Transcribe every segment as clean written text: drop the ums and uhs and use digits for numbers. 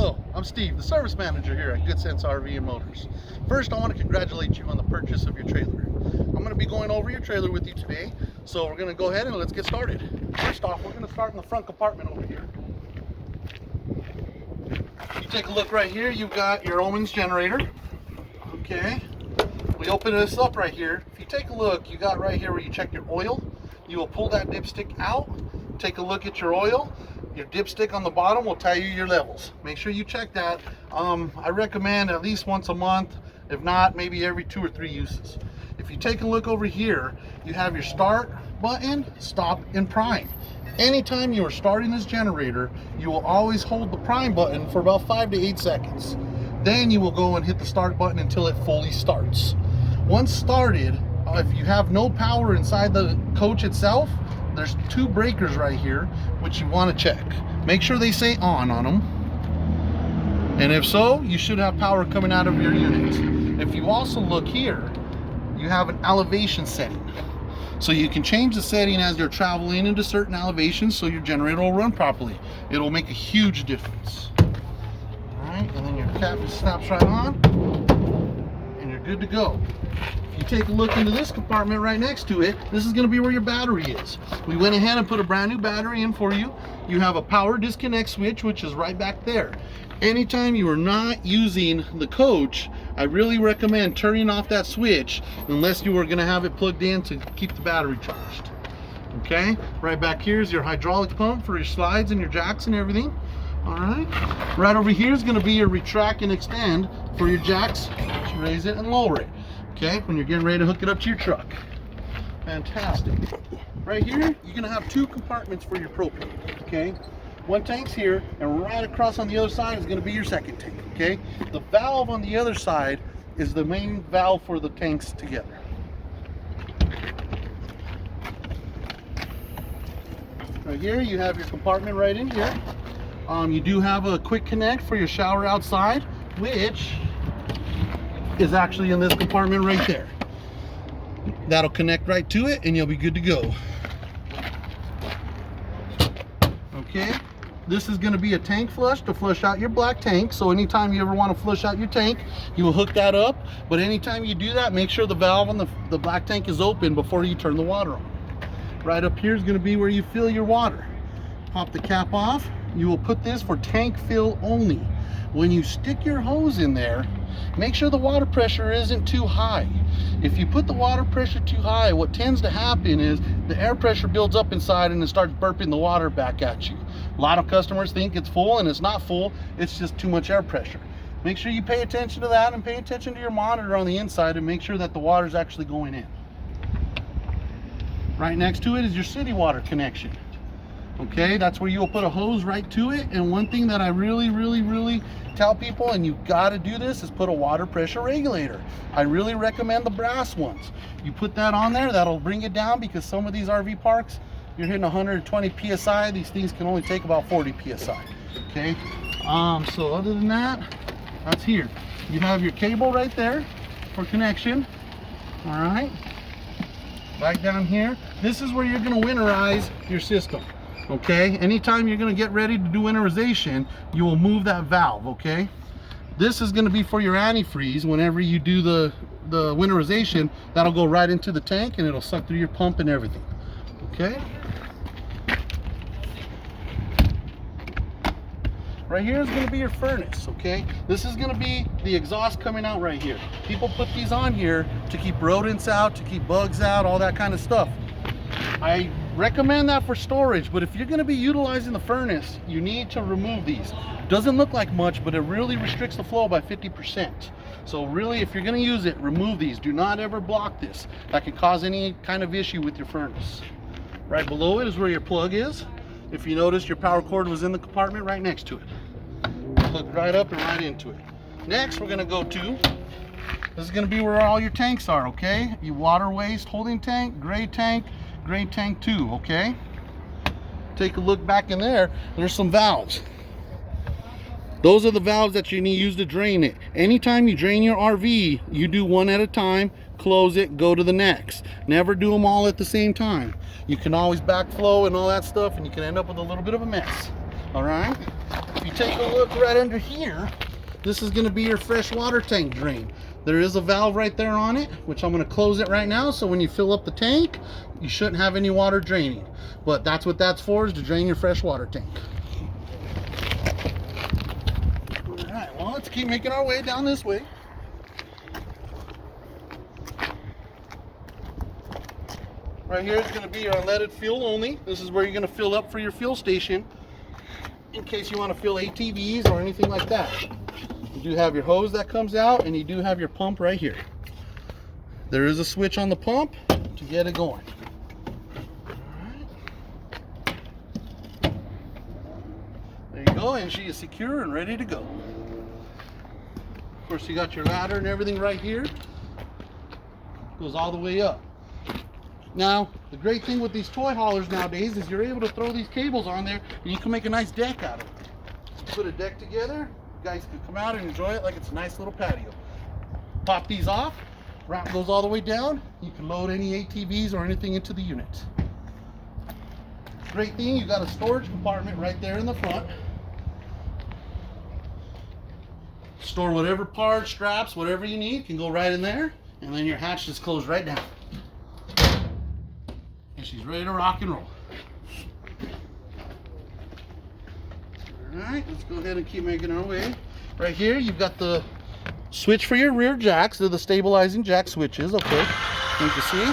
Hello, I'm Steve, the service manager here at Good Sense RV and Motors. First, I want to congratulate you on the purchase of your trailer. I'm going to be going over your trailer with you today, so we're going to go ahead and let's get started. First off, we're going to start in the front compartment over here. You take a look right here, you've got your Omens generator. Okay, we open this up right here. If you take a look, you got right here where you check your oil. You will pull that dipstick out, take a look at your oil. Your dipstick on the bottom will tell you your levels. Make sure you check that. I recommend at least once a month, if not, maybe every 2 or 3 uses. If you take a look over here, you have your start button, stop, and prime. Anytime you are starting this generator, you will always hold the prime button for about 5 to 8 seconds. Then you will go and hit the start button until it fully starts. Once started, if you have no power inside the coach itself, there's 2 breakers right here which you want to check. Make sure they say on them, and if so, you should have power coming out of your unit. If you also look here, you have an elevation setting, so you can change the setting as you're traveling into certain elevations so your generator will run properly. It'll make a huge difference. All right, and then your cap just snaps right on and you're good to go. You take a look into this compartment right next to it, this is going to be where your battery is. We went ahead and put a brand new battery in for you. You have a power disconnect switch, which is right back there. Anytime you are not using the coach, I really recommend turning off that switch unless you are going to have it plugged in to keep the battery charged. Okay, right back here is your hydraulic pump for your slides and your jacks and everything. All right, right over here is going to be your retract and extend for your jacks to raise it and lower it. Okay, when you're getting ready to hook it up to your truck. Fantastic. Right here, you're gonna have 2 compartments for your propane. Okay, one tank's here, and right across on the other side is gonna be your second tank. Okay, the valve on the other side is the main valve for the tanks together. Right here, you have your compartment right in here. You do have a quick connect for your shower outside, which is actually in this compartment right there. That'll connect right to it and you'll be good to go. Okay, this is going to be a tank flush to flush out your black tank. So anytime you ever want to flush out your tank, you will hook that up. But anytime you do that, make sure the valve on the black tank is open before you turn the water on. Right up here is going to be where you fill your water. Pop the cap off. You will put this for tank fill only. When you stick your hose in there, make sure the water pressure isn't too high. If you put the water pressure too high, what tends to happen is the air pressure builds up inside and it starts burping the water back at you. A lot of customers think it's full and it's not full, it's just too much air pressure. Make sure you pay attention to that and pay attention to your monitor on the inside and make sure that the water is actually going in. Right next to it is your city water connection. Okay, that's where you'll put a hose right to it. And one thing that I really tell people, and you got to do this, is put a water pressure regulator. I really recommend the brass ones. You put that on there, that'll bring it down, because some of these RV parks, you're hitting 120 psi. These things can only take about 40 psi. Okay, so other than that, that's here. You have your cable right there for connection. All right, right down here, this is where you're going to winterize your system. Okay, anytime you're going to get ready to do winterization, you will move that valve. Okay, this is going to be for your antifreeze. Whenever you do the winterization, that'll go right into the tank and it'll suck through your pump and everything. Okay, right here is going to be your furnace. Okay, this is going to be the exhaust coming out right here. People put these on here to keep rodents out, to keep bugs out, all that kind of stuff. I recommend that for storage, but if you're going to be utilizing the furnace, you need to remove these. Doesn't look like much, but it really restricts the flow by 50%. So really, if you're going to use it, remove these. Do not ever block this. That could cause any kind of issue with your furnace. Right below it is where your plug is. If you notice, your power cord was in the compartment right next to it. Plug right up and right into it. Next, we're going to go to, this is going to be where all your tanks are. Okay, your water waste holding tank, gray tank 2. Okay, take a look back in there. There's some valves. Those are the valves that you need to use to drain it. Anytime you drain your RV, you do one at a time, close it, go to the next. Never do them all at the same time. You can always backflow and all that stuff, and you can end up with a little bit of a mess. All right. If you take a look right under here, this is going to be your fresh water tank drain. There is a valve right there on it, which I'm going to close it right now. So when you fill up the tank, you shouldn't have any water draining. But that's what that's for, is to drain your fresh water tank. All right, well, let's keep making our way down this way. Right here is going to be your unleaded fuel only. This is where you're going to fill up for your fuel station in case you want to fill ATVs or anything like that. You do have your hose that comes out, and you do have your pump right here. There is a switch on the pump to get it going. There you go, and she is secure and ready to go. Of course, you got your ladder and everything right here. Goes all the way up. Now, the great thing with these toy haulers nowadays is you're able to throw these cables on there, and you can make a nice deck out of it. Put a deck together, you guys can come out and enjoy it like it's a nice little patio. Pop these off, ramp goes all the way down. You can load any ATVs or anything into the unit. Great thing, you got a storage compartment right there in the front. Store whatever parts, straps, whatever you need can go right in there, and then your hatch just closed right down. And she's ready to rock and roll. Alright, let's go ahead and keep making our way. Right here, you've got the switch for your rear jacks. They're the stabilizing jack switches, okay? You can see.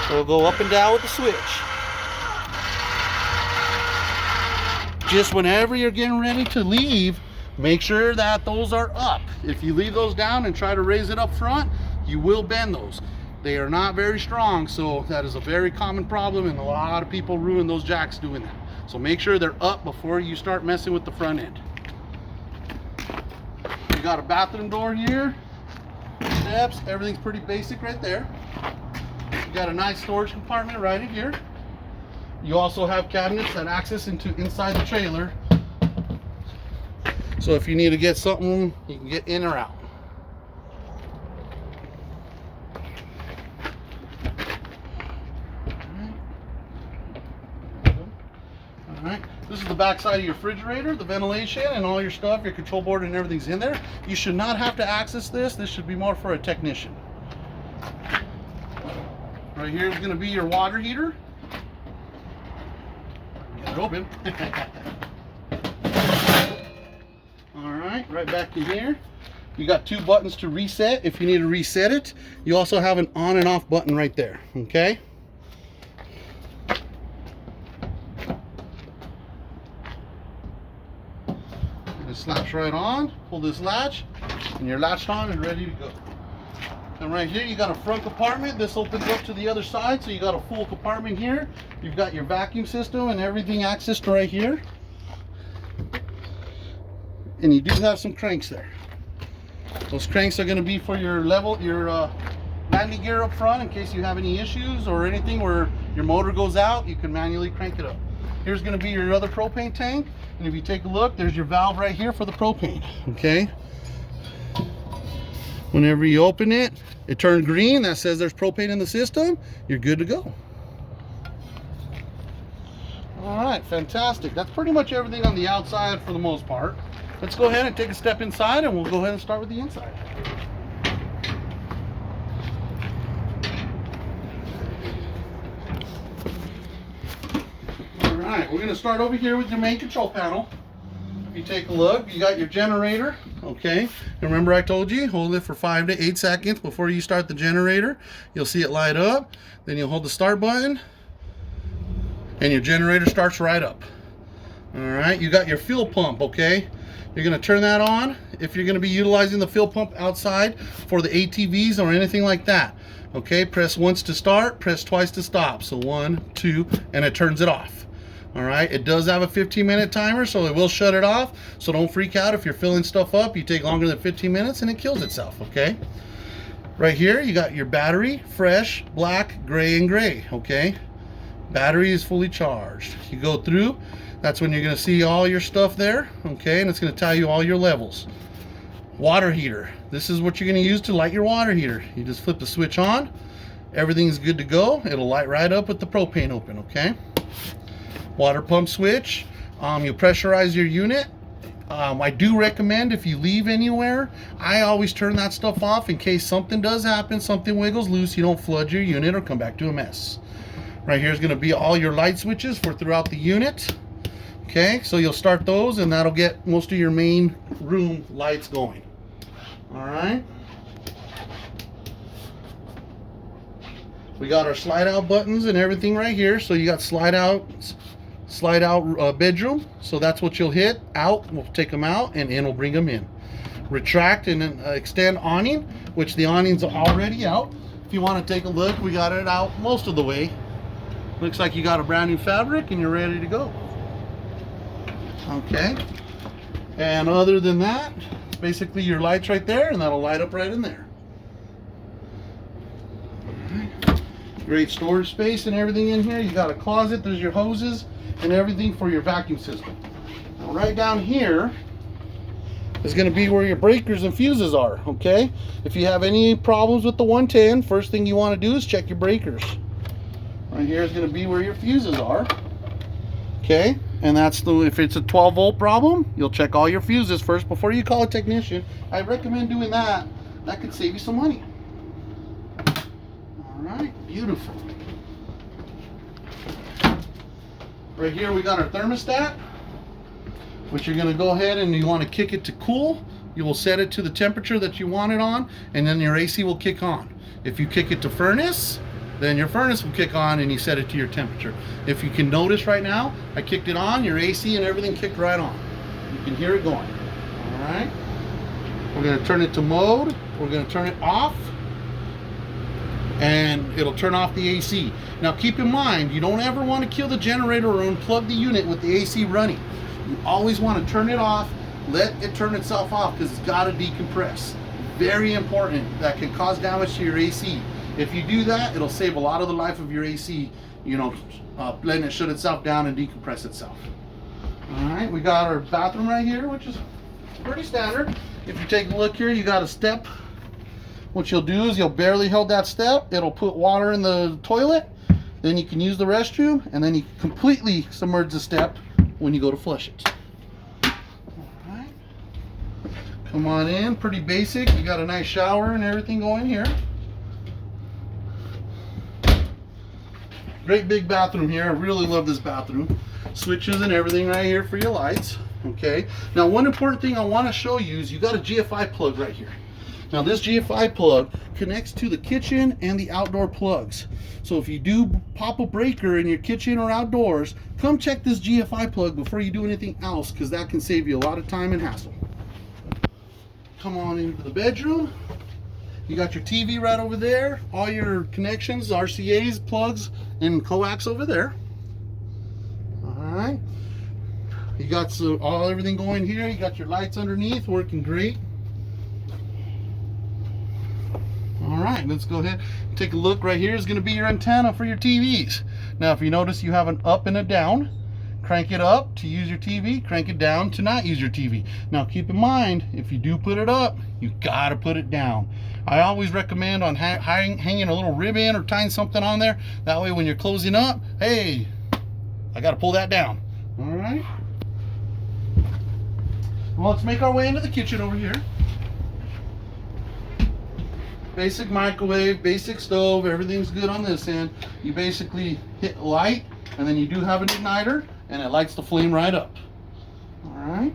So we'll go up and down with the switch. Just whenever you're getting ready to leave, make sure that those are up. If you leave those down and try to raise it up front, you will bend those. They are not very strong, so that is a very common problem, and a lot of people ruin those jacks doing that. So make sure they're up before you start messing with the front end. You got a bathroom door here, steps, everything's pretty basic right there. You got a nice storage compartment right in here. You also have cabinets that access into inside the trailer. So if you need to get something, you can get in or out. Alright, this is the back side of your refrigerator, the ventilation and all your stuff, your control board and everything's in there. You should not have to access this. This should be more for a technician. Right here is going to be your water heater. Get it open. Alright, right back in here. You got two buttons to reset if you need to reset it. You also have an on and off button right there, okay? It slaps right on. Pull this latch, and you're latched on and ready to go. And right here, you got a front compartment. This opens up to the other side, so you got a full compartment here. You've got your vacuum system and everything accessed right here. And you do have some cranks there. Those cranks are going to be for your landing gear up front in case you have any issues or anything where your motor goes out. You can manually crank it up. Here's going to be your other propane tank, and if you take a look, there's your valve right here for the propane. Okay. Whenever you open it, it turns green. That says there's propane in the system. You're good to go. All right, fantastic. That's pretty much everything on the outside for the most part. Let's go ahead and take a step inside, and we'll go ahead and start with the inside. All right, we're going to start over here with your main control panel. If you take a look, you got your generator, okay? And remember I told you, hold it for 5 to 8 seconds before you start the generator. You'll see it light up. Then you'll hold the start button, and your generator starts right up. All right, you got your fuel pump, okay? You're going to turn that on if you're going to be utilizing the fuel pump outside for the ATVs or anything like that. Okay, press once to start, press twice to stop. So 1, 2, and it turns it off. All right, it does have a 15-minute timer, so it will shut it off. So don't freak out if you're filling stuff up. You take longer than 15 minutes and it kills itself, okay? Right here, you got your battery, fresh, black, gray, and gray, okay? Battery is fully charged. You go through, that's when you're going to see all your stuff there, okay? And it's going to tell you all your levels. Water heater. This is what you're going to use to light your water heater. You just flip the switch on. Everything's good to go. It'll light right up with the propane open, okay? Water pump switch. You pressurize your unit. I do recommend if you leave anywhere, I always turn that stuff off in case something does happen, something wiggles loose, you don't flood your unit or come back to a mess. Right here is going to be all your light switches for throughout the unit. Okay, so you'll start those and that'll get most of your main room lights going. All right. We got our slide out buttons and everything right here. So you got slide out bedroom. So that's what you'll hit. Out, we'll take them out, and in, we'll bring them in. Retract and then extend awning, which the awning's already out. If you want to take a look, we got it out most of the way. Looks like you got a brand new fabric and you're ready to go. Okay. And other than that, basically your lights right there, and that'll light up right in there. Great storage space and everything in here. You got a closet, there's your hoses and everything for your vacuum system. Now right down here is going to be where your breakers and fuses are. Okay, if you have any problems with the 110, first thing you want to do is check your breakers. Right here is going to be where your fuses are. Okay, and that's if it's a 12 volt problem, you'll check all your fuses first before you call a technician. I recommend doing that. That could save you some money. All right, beautiful. Right here we got our thermostat, which you're going to go ahead and you want to kick it to cool. You will set it to the temperature that you want it on, and then your AC will kick on. If you kick it to furnace, then your furnace will kick on and you set it to your temperature. If you can notice right now, I kicked it on, your AC and everything kicked right on. You can hear it going. All right. We're going to turn it to mode. We're going to turn it off, and it'll turn off the AC. Now keep in mind, you don't ever want to kill the generator or unplug the unit with the AC running. You always want to turn it off, let it turn itself off, because it's got to decompress. Very important. That can cause damage to your AC. If you do that, it'll save a lot of the life of your AC, you know, letting it shut itself down and decompress itself. All right, we got our bathroom right here, which is pretty standard. If you take a look here, you got a step. What you'll do is you'll barely hold that step. It'll put water in the toilet. Then you can use the restroom, and then you completely submerge the step when you go to flush it. All right. Come on in, pretty basic. You got a nice shower and everything going here. Great big bathroom here. I really love this bathroom. Switches and everything right here for your lights. Okay. Now one important thing I want to show you is you got a Gfi plug right here. Now this Gfi plug connects to the kitchen and the outdoor plugs. So if you do pop a breaker in your kitchen or outdoors, come check this Gfi plug before you do anything else, because that can save you a lot of time and hassle. Come on into the bedroom. You got your TV right over there. All your connections, RCAs, plugs, and coax over there. All right. You got everything going here. You got your lights underneath working great. All right, let's go ahead and take a look. Right here is going to be your antenna for your TVs. Now, if you notice, you have an up and a down. Crank it up to use your TV, crank it down to not use your TV. Now, keep in mind, if you do put it up, you got to put it down. I always recommend on hanging a little ribbon or tying something on there. That way, when you're closing up, hey, I got to pull that down. All right. Well, let's make our way into the kitchen over here. Basic microwave, basic stove, everything's good on this end. You basically hit light, and then you do have an igniter, and it lights the flame right up. All right.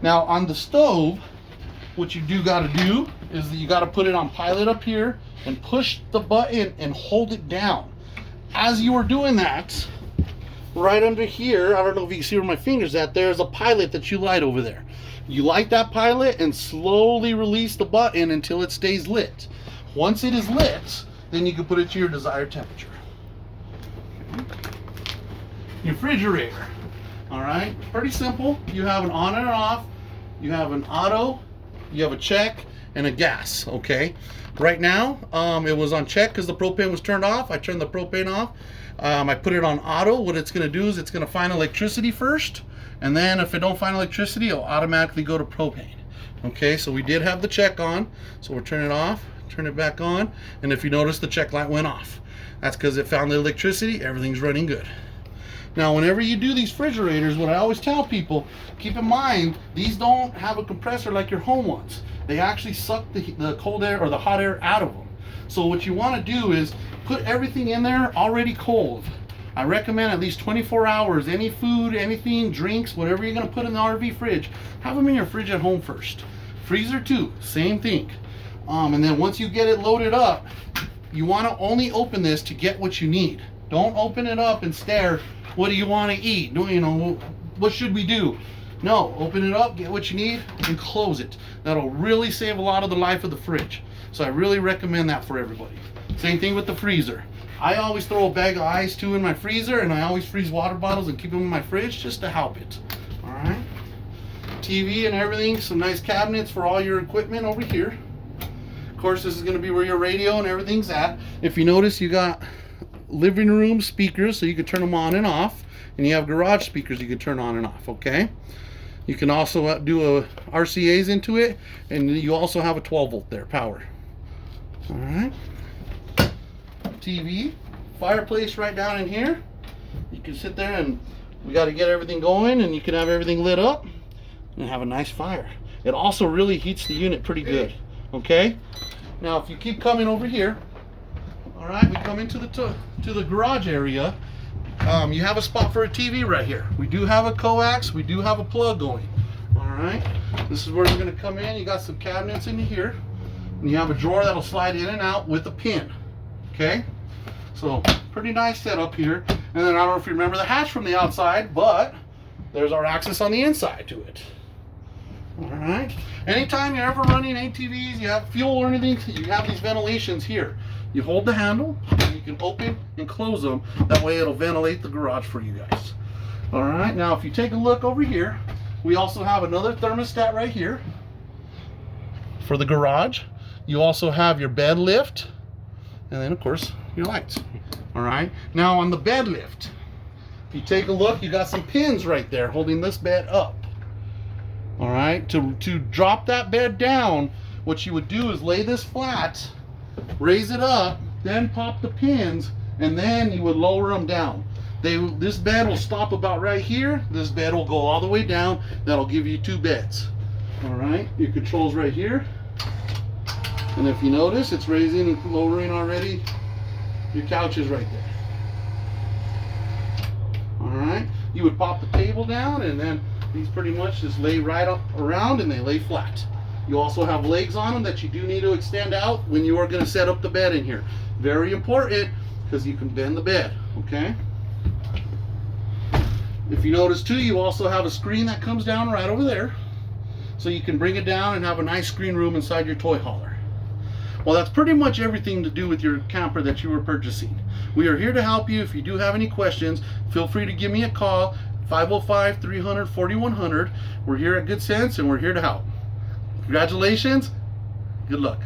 Now on the stove, what you do got to do is that you got to put it on pilot up here and push the button and hold it down. As you are doing that, right under here, I don't know if you can see where my finger's at, there's a pilot that you light over there. You light that pilot and slowly release the button until it stays lit. Once it is lit, then you can put it to your desired temperature. Refrigerator. All right, pretty simple. You have an on and off, you have an auto, you have a check, and a gas. Okay, right now it was on check because the propane was turned off. I turned the propane off. I put it on auto. What it's going to do is it's going to find electricity first, and then if it don't find electricity, it'll automatically go to propane. Okay, so we did have the check on, so we'll turn it off, turn it back on, and if you notice, the check light went off. That's because it found the electricity. Everything's running good. Now, whenever you do these refrigerators, what I always tell people, keep in mind, these don't have a compressor like your home ones. They actually suck the cold air or the hot air out of them. So what you want to do is put everything in there already cold. I recommend at least 24 hours. Any food, anything, drinks, whatever you're going to put in the RV fridge, have them in your fridge at home first. Freezer too, same thing. And then once you get it loaded up, you want to only open this to get what you need. Don't open it up and stare, what do you want to eat? You know, what should we do? No, open it up, get what you need, and close it. That'll really save a lot of the life of the fridge. So I really recommend that for everybody. Same thing with the freezer. I always throw a bag of ice too in my freezer, and I always freeze water bottles and keep them in my fridge just to help it. All right. TV and everything, some nice cabinets for all your equipment over here. Of course, this is going to be where your radio and everything's at. If you notice, you got living room speakers, so you can turn them on and off, and you have garage speakers you can turn on and off. Okay. You can also do a RCA's into it, and you also have a 12 volt there, power. All right. TV, fireplace right down in here. You can sit there, and we got to get everything going, and you can have everything lit up and have a nice fire. It also really heats the unit pretty good. Okay. Now, if you keep coming over here, all right, we come into the garage area. You have a spot for a TV right here. We do have a coax. We do have a plug going. All right. This is where you're going to come in. You got some cabinets in here, and you have a drawer that'll slide in and out with a pin. Okay. So pretty nice setup here. And then I don't know if you remember the hatch from the outside, but there's our access on the inside to it. All right. Anytime you're ever running ATVs, you have fuel or anything, you have these ventilations here. You hold the handle, and you can open and close them. That way it'll ventilate the garage for you guys. All right. Now, if you take a look over here, we also have another thermostat right here for the garage. You also have your bed lift, and then of course your lights. All right. Now on the bed lift, if you take a look, you got some pins right there holding this bed up. All right. To drop that bed down, what you would do is lay this flat, raise it up, then pop the pins, and then you would lower them down. This bed will stop about right here. This bed will go all the way down. That'll give you 2 beds. All right. Your controls right here. And if you notice, it's raising and lowering already. Your couch is right there. All right. You would pop the table down, and then these pretty much just lay right up around, and they lay flat. You also have legs on them that you do need to extend out when you are going to set up the bed in here. Very important, because you can bend the bed. Okay. If you notice too, you also have a screen that comes down right over there, so you can bring it down and have a nice screen room inside your toy hauler. Well, that's pretty much everything to do with your camper that you were purchasing. We are here to help you. If you do have any questions, feel free to give me a call, 505-300-4100. We're here at Good Sense, and we're here to help. Congratulations. Good luck.